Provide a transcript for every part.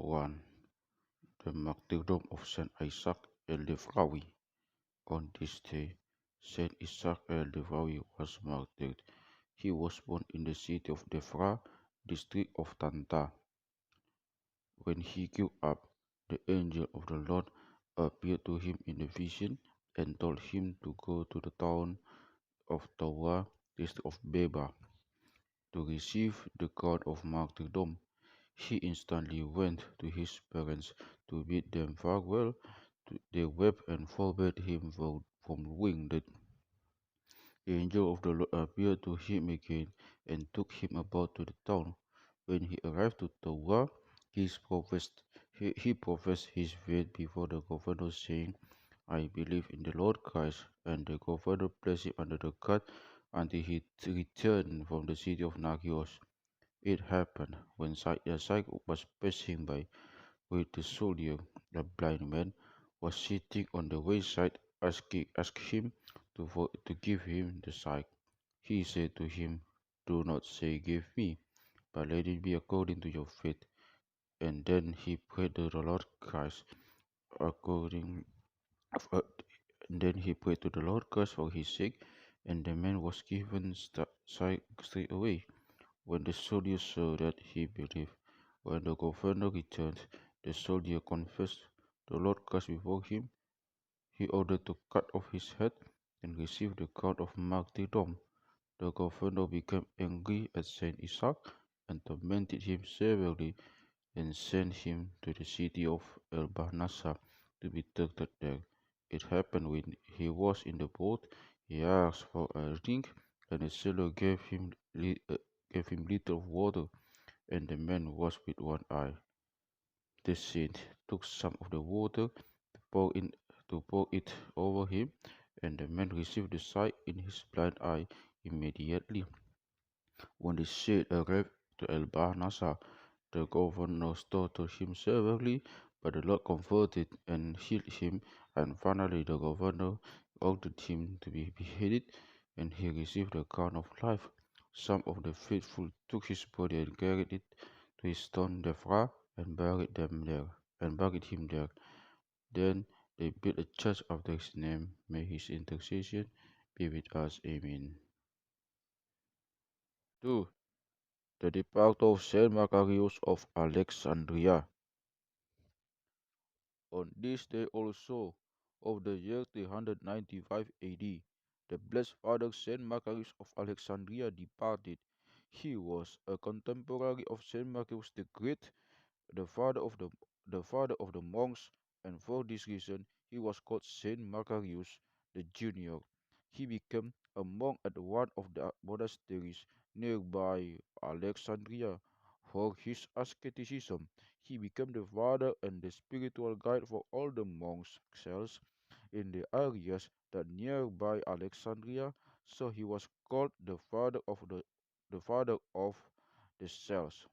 1. The Martyrdom of Saint Isaac El-Defrawi. On this day, Saint Isaac El-Defrawi was martyred. He was born in the city of Defra, district of Tanta. When he grew up, the angel of the Lord appeared to him in a vision and told him to go to the town of Tawa, district of Beba, to receive the crown of martyrdom. He instantly went to his parents to bid them farewell. They wept and forbade him from doing that. The angel of the Lord appeared to him again and took him about to the town. When he arrived to Tawa, he professed his faith before the governor, saying, I believe in the Lord Christ. And the governor placed him under the guard until he returned from the city of Nagios. It happened when Isaac was passing by with the soldier. The blind man was sitting on the wayside, asked him to give him the sight. He said to him, Do not say, Give me, but let it be according to your faith. And then he prayed to the Lord Christ according. uh, then he prayed to the Lord Christ for his sake, and the man was given sight straight away. When the soldier saw that, he believed. When the governor returned, the soldier confessed the Lord Christ before him. He ordered to cut off his head and receive the crown of martyrdom. The governor became angry at Saint Isaac and tormented him severely, and sent him to the city of El-Bandarah to be tortured there. It happened when he was in the boat, he asked for a drink, and the sailor gave him little of water, and the man was with one eye. The saint took some of the water pour in to pour it over him, and the man received the sight in his blind eye immediately. When the saint arrived to El-Bandarah, the governor tortured him severely, but the Lord comforted and healed him, and finally the governor ordered him to be beheaded, and he received the crown of life. Some of the faithful took his body and carried it to his town Defra and buried him there. Then they built a church after his name. May his intercession be with us. Amen. 2. The departure of Saint Macarius of Alexandria. On this day also of the year 395 AD, the blessed Father Saint Macarius of Alexandria departed. He was a contemporary of Saint Macarius the Great, the father of the monks, and for this reason he was called Saint Macarius the Junior. He became a monk at one of the monasteries nearby Alexandria. For his asceticism, he became the father and the spiritual guide for all the monks' cells in the areas that nearby Alexandria. So he was called the father of the cells.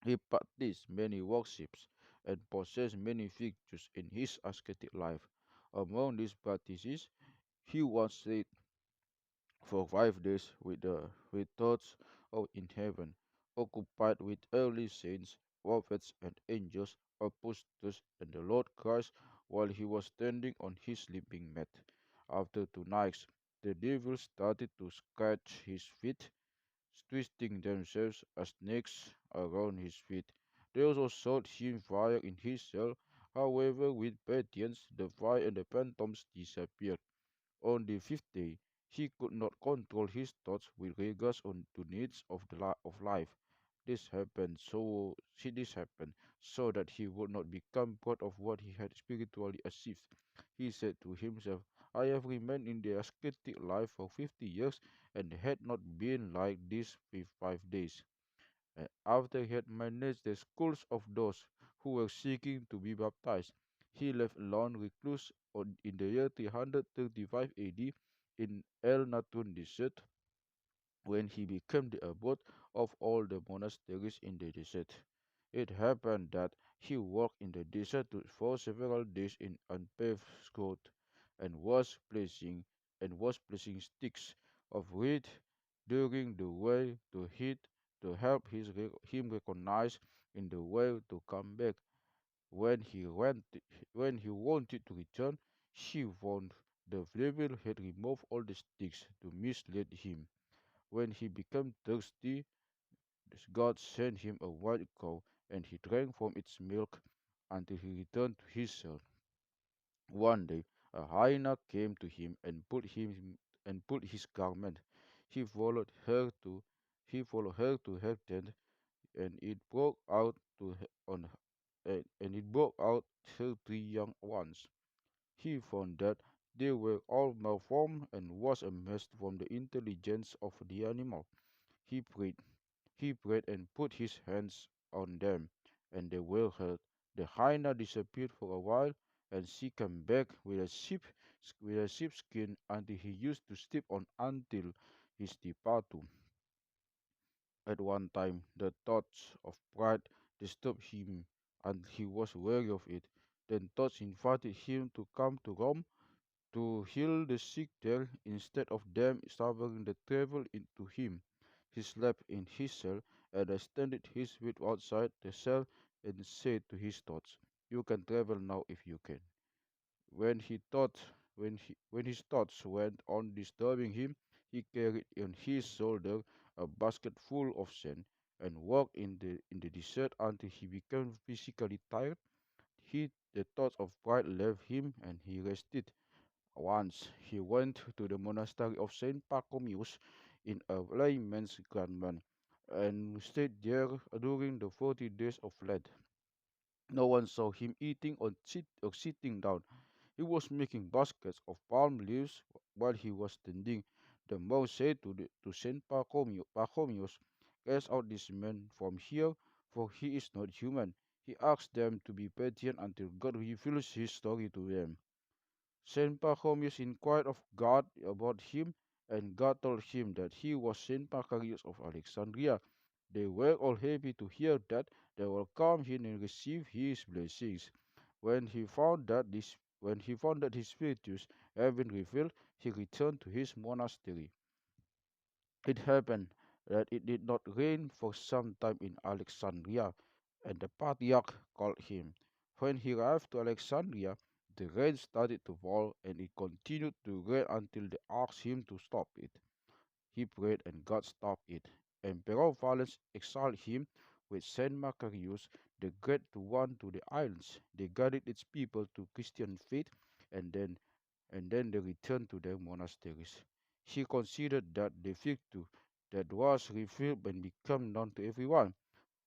He practiced many worships and possessed many virtues in his ascetic life. Among these practices, he once stayed for 5 days with thoughts of in heaven, occupied with early saints, prophets, and angels, apostles, and the Lord Christ, while he was standing on his sleeping mat. After 2 nights, the devils started to scratch his feet, twisting themselves as snakes around his feet. They also sought him fire in his cell. However, with patience, the fire and the phantoms disappeared. On the 5th day, he could not control his thoughts with regards to needs of of life. This happened so that he would not become proud of what he had spiritually achieved. He said to himself, I have remained in the ascetic life for 50 years and had not been like this for 5 days. And after he had managed the schools of those who were seeking to be baptized, he left alone recluse in the year 335 AD in El Natun desert, when he became the abode of all the monasteries in the desert. It happened that he walked in the desert for several days in unpaved road, and was placing sticks of reed during the way to him recognize in the way to come back. When he went, when he wanted to return, she found the devil had removed all the sticks to mislead him. When he became thirsty, God sent him a white cow, and he drank from its milk until he returned to his cell. One day, a hyena came to him and pulled his garment. He followed her to her tent, and it broke out and it broke out her three young ones. He found that they were all malformed and was amazed from the intelligence of the animal. He prayed He prayed and put his hands on them, and they were healed. The hyena disappeared for a while, and she came back with a sheepskin until he used to step on until his departure. At one time, the thoughts of pride disturbed him, and he was wary of it. Then thoughts invited him to come to Rome to heal the sick there instead of them suffering the travel into him. He slept in his cell and extended his feet outside the cell and said to his thoughts, "You can travel now if you can." When he thought when his thoughts went on disturbing him, he carried on his shoulder a basket full of sand and walked in the desert until he became physically tired. The thoughts of pride left him and he rested. Once he went to the monastery of Saint Pachomius in a layman's garment and stayed there during the 40 days of Lent. No one saw him eating or sitting down. He was making baskets of palm leaves while he was standing. The monk said to Saint Pachomius, "Cast out this man from here, for he is not human." He asked them to be patient until God reveals his story to them. Saint Pachomius inquired of God about him, and God told him that he was Saint Macarius of Alexandria. They were all happy to hear that. They welcomed him and received his blessings. When he found that his virtues had been revealed, he returned to his monastery. It happened that it did not rain for some time in Alexandria, and the patriarch called him. When he arrived to Alexandria, the rain started to fall, and it continued to rain until they asked him to stop it. He prayed, and God stopped it. Emperor Valens exiled him with Saint Macarius the Great to one to the islands. They guided its people to Christian faith, and then they returned to their monasteries. He considered that the virtue that was revealed and become known to everyone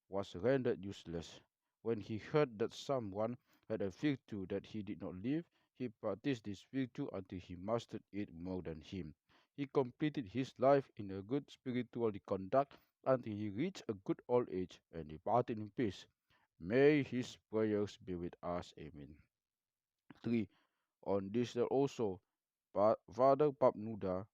was rendered useless. When he heard that someone had a virtue that he did not live, he practiced this virtue until he mastered it more than him. He completed his life in a good spiritual conduct until he reached a good old age and departed in peace. May his prayers be with us. Amen. 3. On this day also, Father Papnoda,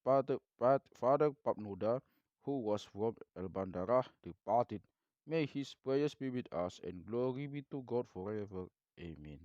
Father Papnoda, who was from El-Bandarah, departed. May his prayers be with us, and glory be to God forever. Amen.